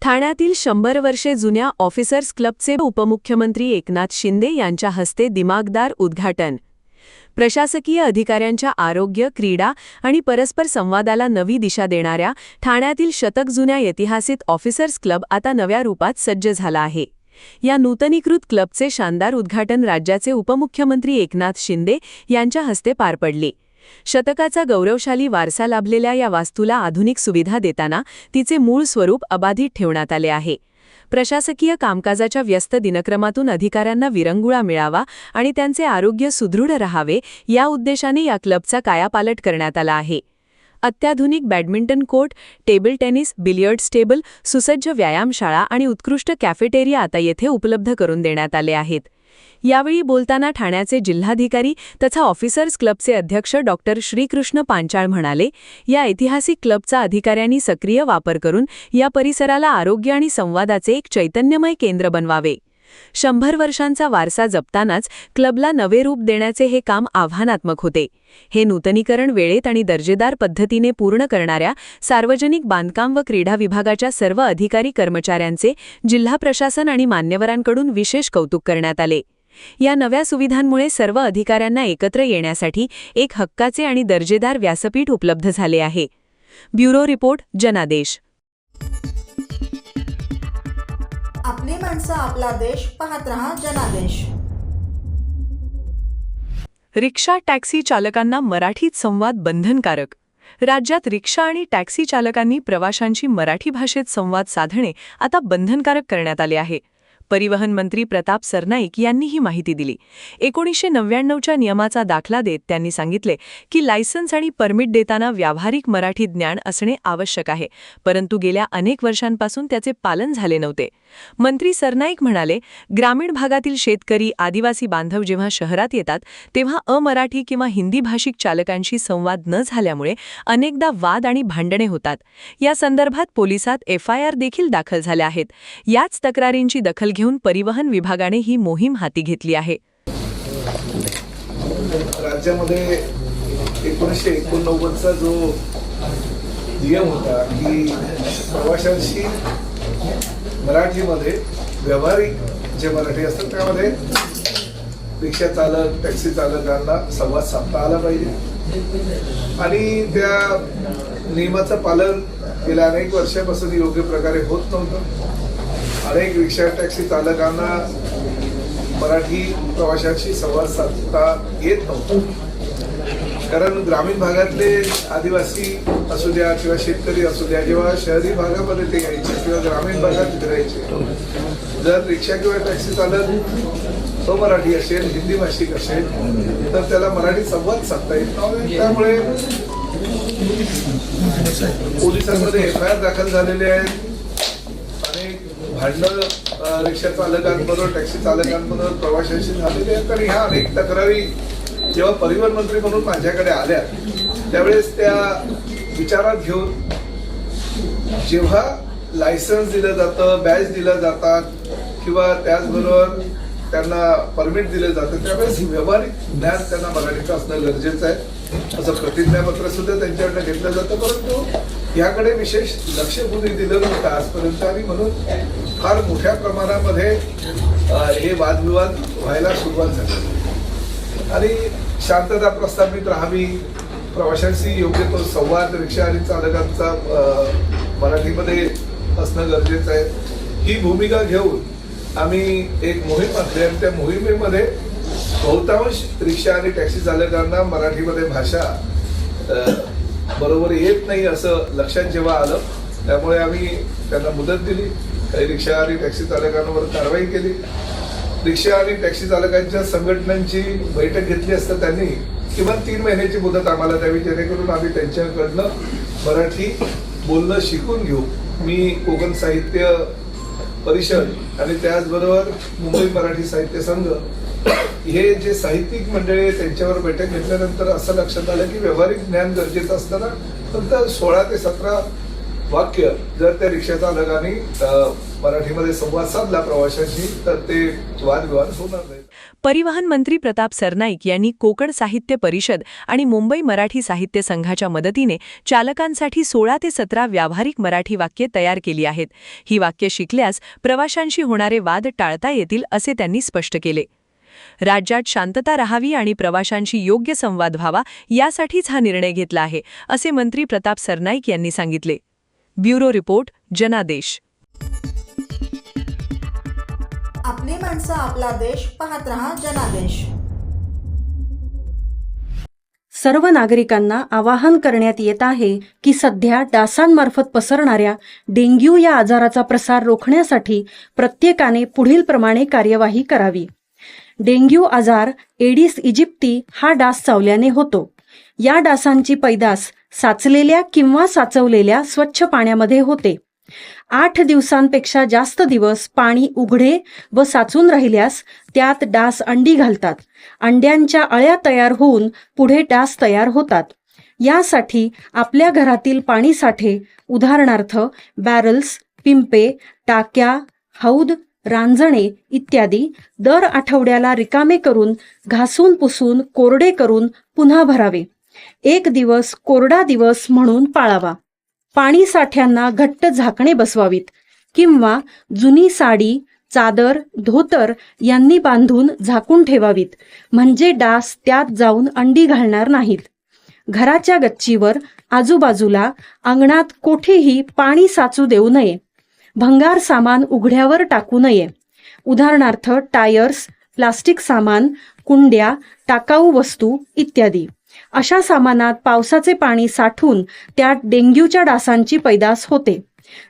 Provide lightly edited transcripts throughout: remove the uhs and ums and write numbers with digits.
ठाण्यातील 100 वर्षे जुन्या ऑफिसर्स क्लबचे उपमुख्यमंत्री एकनाथ शिंदे यांच्या हस्ते दिमागदार उद्घाटन. प्रशासकीय अधिकाऱ्यांच्या आरोग्य, क्रीडा आणि परस्पर संवादाला नवी दिशा देणाऱ्या ठाण्यातील शतक जुन्या ऐतिहासिक ऑफिसर्स क्लब आता नव्या रूपात सज्ज झाला आहे. या नूतनीकृत क्लबचे शानदार उद्घाटन राज्याचे उपमुख्यमंत्री एकनाथ शिंदे यांच्या हस्ते पार पडले. शतकाचा गौरवशाली वारसा लाभलेल्या या वास्तूला आधुनिक सुविधा देताना तिचे मूळ स्वरूप अबाधित ठेवण्यात आले आहे. प्रशासकीय कामकाजाच्या व्यस्त दिनक्रमातून अधिकाऱ्यांना विरंगुळा मिळावा आणि त्यांचे आरोग्य सुदृढ राहावे या उद्देशाने या क्लबचा कायापालट करण्यात आला आहे. अत्याधुनिक badminton court, table tennis, billiards table, सुसज्ज व्यायामशाळा आणि उत्कृष्ट कॅफेटेरिया आता येथे उपलब्ध करून देण्यात आले आहेत. यावेळी बोलताना ठाण्याचे जिल्हाधिकारी तथा ऑफिसर्स क्लबचे अध्यक्ष डॉक्टर श्रीकृष्ण पांचाळ म्हणाले, या ऐतिहासिक क्लबचा अधिकाऱ्यांनी सक्रिय वापर करून या परिसराला आरोग्य आणि संवादाचे एक चैतन्यमय केंद्र बनवावे. 100 वर्षांचा वारसा जपतानाच क्लबला नवे रूप देण्याचे हे काम आव्हानात्मक होते. हे नूतनीकरण वेळेत आणि दर्जेदार पद्धतीने पूर्ण करणाऱ्या सार्वजनिक बांधकाम व क्रीडा विभागाच्या सर्व अधिकारी कर्मचाऱ्यांचे जिल्हा प्रशासन आणि मान्यवरांकडून विशेष कौतुक करण्यात आले. या नव्या सुविधांमुळे सर्व अधिकाऱ्यांना एकत्र येण्यासाठी एक हक्काचे आणि दर्जेदार व्यासपीठ उपलब्ध झाले आहे. ब्युरो रिपोर्ट, जनादेश. आपली माणसं, आपला देश. पाहत रहा जनादेश. रिक्षा टॅक्सी चालकांना मराठीत संवाद बंधनकारक. राज्यात रिक्षा आणि टॅक्सी चालकांनी प्रवाशांशी मराठी भाषेत संवाद साधणे आता बंधनकारक करण्यात आले आहे. परिवहन मंत्री प्रताप सरनाईक यांनी ही माहिती दिली. 1999च्या नियमाचा दाखला देत त्यांनी सांगितले की लायसन्स आणि परमिट देताना व्यावहारिक मराठी ज्ञान असणे आवश्यक आहे, परंतु गेल्या अनेक वर्षांपासून त्याचे पालन झाले नव्हते. मंत्री सरनाईक म्हणाले, ग्रामीण भागातील शेतकरी, आदिवासी बांधव जेव्हा शहरात येतात तेव्हा अमराठी किंवा हिंदी भाषिक चालकांशी संवाद न झाल्यामुळे अनेकदा वाद आणि भांडणे होतात. या संदर्भात पोलिसात FIR देखील दाखल झाल्या आहेत. याच तक्रारींची दखल घेऊन परिवहन विभागाने ही मोहीम हाती घेतली आहे. राज्यामध्ये 1989चा जो नियम होता की प्रवाशांशी मराठीमध्ये व्यावहारिक जे मराठी असतात त्यामध्ये रिक्षा चालक, टॅक्सी चालकांना संवाद साधता आला पाहिजे आणि त्या नियमाचं पालन गेल्या अनेक वर्षापासून योग्य प्रकारे होत नव्हतं. अनेक रिक्षा टॅक्सी चालकांना मराठी प्रवाशांशी संवाद साधता येत नव्हता, कारण ग्रामीण भागातले आदिवासी असू द्या किंवा शेतकरी असू द्या, जेव्हा शहरी भागामध्ये ते यायचे किंवा ग्रामीण भागात फिरायचे, जर रिक्षा किंवा टॅक्सी चालक मराठी असेल, हिंदी भाषिक असेल तर त्याला मराठी संवाद साधता येत नव्हता. त्यामुळे पोलिसांमध्ये FIR दाखल झालेले आहेत. भांडणं रिक्षा चालकांबरोबर, टॅक्सी चालकांबरोबर प्रवाशांशी झालेले आहेत आणि ह्या अनेक तक्रारी जेव्हा परिवहन मंत्री म्हणून माझ्याकडे आल्या त्यावेळेस त्या विचारात घेऊन जेव्हा लायसन्स दिलं जातं, बॅज दिलं जातात किंवा त्याचबरोबर त्यांना परमिट दिलं जातं त्यावेळेस व्यावहारिक ज्ञान त्यांना मराठीचं असणं गरजेचं आहे. असं प्रतिज्ञापत्र सुद्धा त्यांच्याकडनं घेतलं जातं, परंतु याकडे विशेष लक्ष कुणी दिलं नव्हतं आजपर्यंत आणि म्हणून फार मोठ्या प्रमाणामध्ये हे वादविवाद व्हायला सुरुवात झाली आणि शांतता प्रस्थापित राहावी, प्रवाशांशी योग्य तो संवाद रिक्षा आणि चालकांचा मराठीमध्ये असणं गरजेचं आहे. ही भूमिका घेऊन आम्ही एक मोहीम आखली आणि त्या मोहिमेमध्ये बहुतांश रिक्षा आणि टॅक्सी चालकांना मराठीमध्ये भाषा बरोबर येत नाही असं लक्षात जेव्हा आलं त्यामुळे आम्ही त्यांना मुदत दिली. काही रिक्षा आणि टॅक्सी चालकांवर कारवाई केली. रिक्षा आणि टॅक्सी चालकांच्या संघटनांची बैठक घेतली असता त्यांनी किमान 3 महिन्याची मुदत आम्हाला द्यावी, जेणेकरून आम्ही त्यांच्याकडनं मराठी बोलणं शिकून घेऊ. मी कोकण साहित्य परिषद आणि त्याचबरोबर मुंबई मराठी साहित्य संघ हे जे साहित्यिक मंडळी आहे त्यांच्यावर बैठक घेतल्यानंतर असं लक्षात आलं की व्यावहारिक ज्ञान गरजेचं असताना फक्त 16 ते 17 वाक्य जर त्या रिक्षा चालकांनी मराठीमध्ये संवाद साधला प्रवाशांशी तर ते वादविवाद होणार नाही. परिवहन मंत्री प्रताप सरनाईक यांनी कोकण साहित्य परिषद आणि मुंबई मराठी साहित्य संघाच्या मदतीने चालकांसाठी 16 ते 17 व्यावहारिक मराठी वाक्ये तयार केली आहेत. ही वाक्ये शिकल्यास प्रवाशांशी होणारे वाद टाळता येतील असे त्यांनी स्पष्ट केले. राज्यात शांतता राहावी आणि प्रवाशांशी योग्य संवाद व्हावा यासाठीच हा निर्णय घेतला आहे, असे मंत्री प्रताप सरनाईक यांनी सांगितले. ब्युरो रिपोर्ट, जनादेश. आपली माणसं, आपला देश. पाहत रहा जनादेश. सर्व नागरिकांना आवाहन करण्यात येत आहे की सध्या डासांमार्फत पसरणाऱ्या डेंग्यू या आजाराचा प्रसार रोखण्यासाठी प्रत्येकाने पुढीलप्रमाणे कार्यवाही करावी. डेंग्यू आजार एडिस इजिप्ती हा डास चावल्याने होतो. या डासांची पैदास साचलेल्या किंवा साचवलेल्या स्वच्छ पाण्यामध्ये होते. 8 दिवसांपेक्षा जास्त दिवस पाणी उघडे व साचून राहिल्यास त्यात डास अंडी घालतात. अंड्यांच्या अळ्या तयार होऊन पुढे डास तयार होतात. यासाठी आपल्या घरातील पाणीसाठे, उदाहरणार्थ बॅरल्स, पिंपे, टाक्या, हौद, रांजणे इत्यादी दर आठवड्याला रिकामे करून घासून पुसून कोरडे करून पुन्हा भरावे. 1 दिवस कोरडा दिवस म्हणून पाळावा. पाणी साठ्यांना घट्ट झाकणे बसवावीत किंवा जुनी साडी, चादर, धोतर यांनी बांधून झाकून ठेवावीत, म्हणजे डास त्यात जाऊन अंडी घालणार नाहीत. घराच्या गच्चीवर, आजूबाजूला, अंगणात कोठेही पाणी साचू देऊ नये. भंगार सामान उघड्यावर टाकू नये. उदाहरणार्थ टायर्स, प्लास्टिक सामान, कुंड्या, टाकाऊ वस्तू इत्यादी. अशा सामानात पावसाचे पाणी साठून त्यात डेंग्यूच्या डासांची पैदास होते.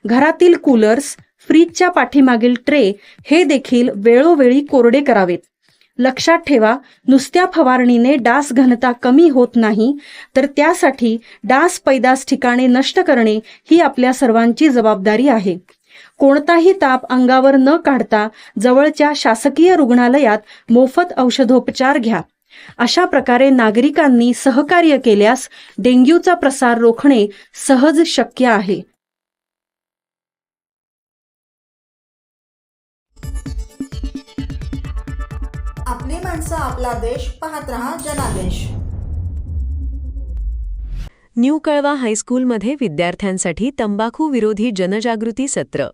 घरातील कूलर्स, फ्रीजच्या पाठीमागील ट्रे हे देखील वेळोवेळी कोरडे करावेत. लक्षात ठेवा, नुसत्या फवारणीने डास घनता कमी होत नाही, तर त्यासाठी डास पैदास ठिकाणे नष्ट करणे ही आपल्या सर्वांची जबाबदारी आहे. कोणताही ताप अंगावर न काढता जवळच्या शासकीय रुग्णालयात मोफत औषधोपचार घ्या. अशा प्रकारे नागरिकांनी सहकार्य केल्यास डेंग्यूचा प्रसार रोखणे सहज शक्य आहे. आपली माणसं, आपला देश. पाहत रहा जनादेश. न्यू कळवा हायस्कूलमध्ये विद्यार्थ्यांसाठी तंबाखू विरोधी जनजागृती सत्र.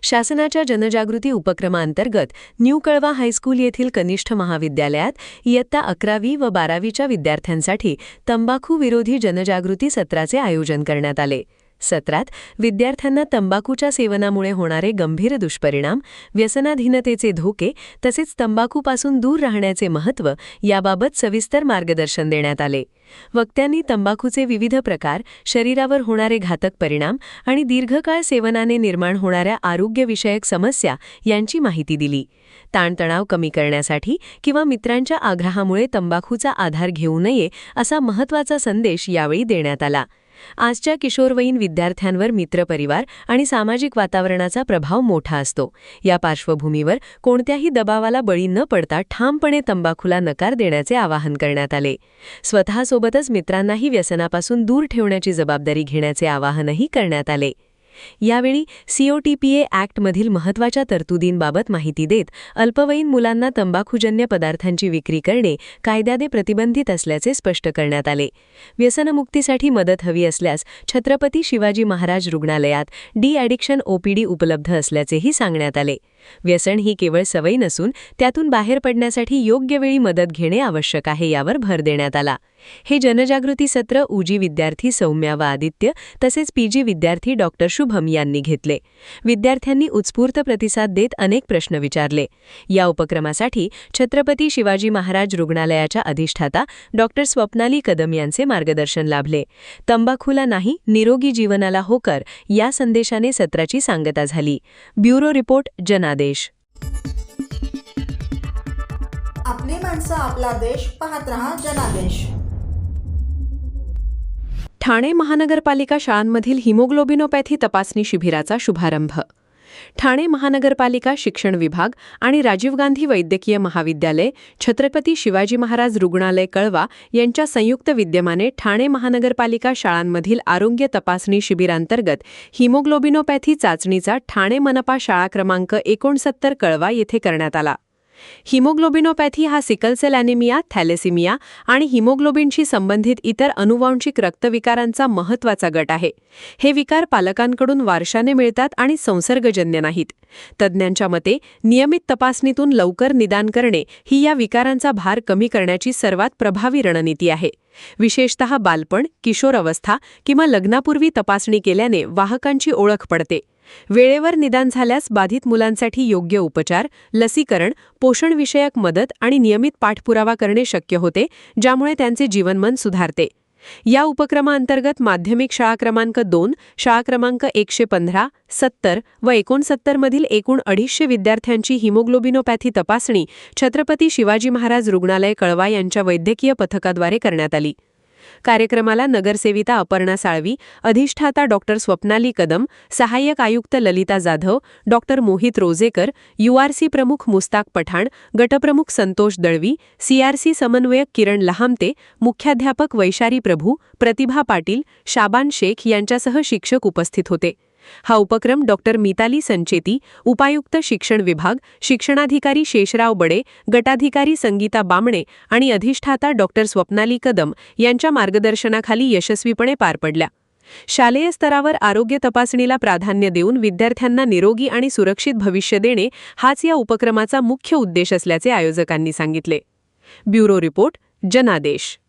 शासनाच्या जनजागृती उपक्रमांतर्गत न्यू कळवा हायस्कूल येथील कनिष्ठ महाविद्यालयात इयत्ता 11वी व 12वीच्या विद्यार्थ्यांसाठी तंबाखू विरोधी जनजागृती सत्राचे आयोजन करण्यात आले. सत्रात विद्यार्थ्यांना तंबाखूच्या सेवनामुळे होणारे गंभीर दुष्परिणाम, व्यसनाधीनतेचे धोके तसेच तंबाखूपासून दूर राहण्याचे महत्त्व याबाबत सविस्तर मार्गदर्शन देण्यात आले. वक्त्यांनी तंबाखूचे विविध प्रकार, शरीरावर होणारे घातक परिणाम आणि दीर्घकाळ सेवनाने निर्माण होणाऱ्या आरोग्यविषयक समस्या यांची माहिती दिली. ताणतणाव कमी करण्यासाठी किंवा मित्रांच्या आग्रहामुळे तंबाखूचा आधार घेऊ नये असा महत्त्वाचा संदेश यावेळी देण्यात आला. आजच्या किशोरवयीन विद्यार्थ्यांवर मित्रपरिवार आणि सामाजिक वातावरणाचा प्रभाव मोठा असतो. या पार्श्वभूमीवर कोणत्याही दबावाला बळी न पडता ठामपणे तंबाखूला नकार देण्याचे आवाहन करण्यात आले. स्वतःसोबतच मित्रांनाही व्यसनापासून दूर ठेवण्याची जबाबदारी घेण्याचे आवाहनही करण्यात आले. यावेळी COTPA ॲक्टमधील महत्त्वाच्या तरतुदींबाबत माहिती देत अल्पवयीन मुलांना तंबाखूजन्य पदार्थांची विक्री करणे कायद्याने प्रतिबंधित असल्याचे स्पष्ट करण्यात आले. व्यसनमुक्तीसाठी मदत हवी असल्यास छत्रपती शिवाजी महाराज रुग्णालयात डी-ॲडिक्शन OPD उपलब्ध असल्याचेही सांगण्यात आले. व्यसन ही केवळ सवय नसून त्यातून बाहेर पडण्यासाठी योग्य वेळी मदत घेणे आवश्यक आहे यावर भर देण्यात आला. हे जनजागृती सत्र UG विद्यार्थी सौम्या व आदित्य तसेच PG विद्यार्थी डॉ. शुभम यांनी घेतले. विद्यार्थ्यांनी उत्स्फूर्त प्रतिसाद देत अनेक प्रश्न विचारले. या उपक्रमासाठी छत्रपती शिवाजी महाराज रुग्णालयाच्या अधिष्ठाता डॉ. स्वप्नाली कदम यांचे मार्गदर्शन लाभले. तंबाखूला नाही, निरोगी जीवनाला होकर या संदेशाने सत्राची सांगता झाली. ब्युरो रिपोर्ट, जनादेश. आपली माणसं, आपला देश. पाहत रहा जनादेश. ठाणे महानगरपालिका शाळांमधील हिमोग्लोबिनोपॅथी तपासणी शिबिराचा शुभारंभ. ठाणे महानगरपालिका शिक्षण विभाग आणि राजीव गांधी वैद्यकीय महाविद्यालय, छत्रपती शिवाजी महाराज रुग्णालय कळवा यांच्या संयुक्त विद्यमाने ठाणे महानगरपालिका शाळांमधील आरोग्य तपासणी शिबिरांतर्गत हिमोग्लोबिनोपॅथी चाचणीचा ठाणे मनपा शाळा क्रमांक 69 कळवा येथे करण्यात आला. हिमोग्लोबिनोपॅथी हा सिकलसेल ॲनिमिया, थॅलेसिमिया आणि हिमोग्लोबिनशी संबंधित इतर अनुवांशिक रक्तविकारांचा महत्त्वाचा गट आहे. हे विकार पालकांकडून वारशाने मिळतात आणि संसर्गजन्य नाहीत. तज्ज्ञांच्या मते नियमित तपासणीतून लवकर निदान करणे ही या विकारांचा भार कमी करण्याची सर्वात प्रभावी रणनीती आहे. विशेषतः बालपण, किशोरावस्था किंवा लग्नापूर्वी तपासणी केल्याने वाहकांची ओळख पडते. वेळेवर निदान झाल्यास बाधित मुलांसाठी योग्य उपचार, लसीकरण, पोषणविषयक मदत आणि नियमित पाठपुरावा करणे शक्य होते, ज्यामुळे त्यांचे जीवनमान सुधारते. या उपक्रमाअंतर्गत माध्यमिक शाळा क्रमांक 2, शाळा क्रमांक 115, 70 व 69 मधील एकूण 250 विद्यार्थ्यांची हिमोग्लोबिनोपॅथी तपासणी छत्रपती शिवाजी महाराज रुग्णालय कळवा यांच्या वैद्यकीय पथकाद्वारे करण्यात आली. कार्यक्रमाला नगरसेविता अपर्णा साळवी, अधिष्ठाता डॉक्टर स्वप्नाली कदम, सहाय्यक आयुक्त ललिता जाधव, डॉक्टर मोहित रोजेकर, URC प्रमुख मुस्ताक पठाण, गटप्रमुख संतोष दळवी, CRC समन्वयक किरण लहामते, मुख्याध्यापक वैशारी प्रभू, प्रतिभा पाटील, शाबान शेख यांच्यासह शिक्षक उपस्थित होते. हा उपक्रम डॉक्टर मिताली संचेती, उपायुक्त शिक्षण विभाग, शिक्षणाधिकारी शेषराव बडे, गटाधिकारी संगीता बामणे आणि अधिष्ठाता डॉक्टर स्वप्नाली कदम यांच्या मार्गदर्शनाखाली यशस्वीपणे पार पडल्या. शालेय स्तरावर आरोग्य तपासणीला प्राधान्य देऊन विद्यार्थ्यांना निरोगी आणि सुरक्षित भविष्य देणे हाच या उपक्रमाचा मुख्य उद्देश असल्याचे आयोजकांनी सांगितले. ब्युरो रिपोर्ट, जनादेश.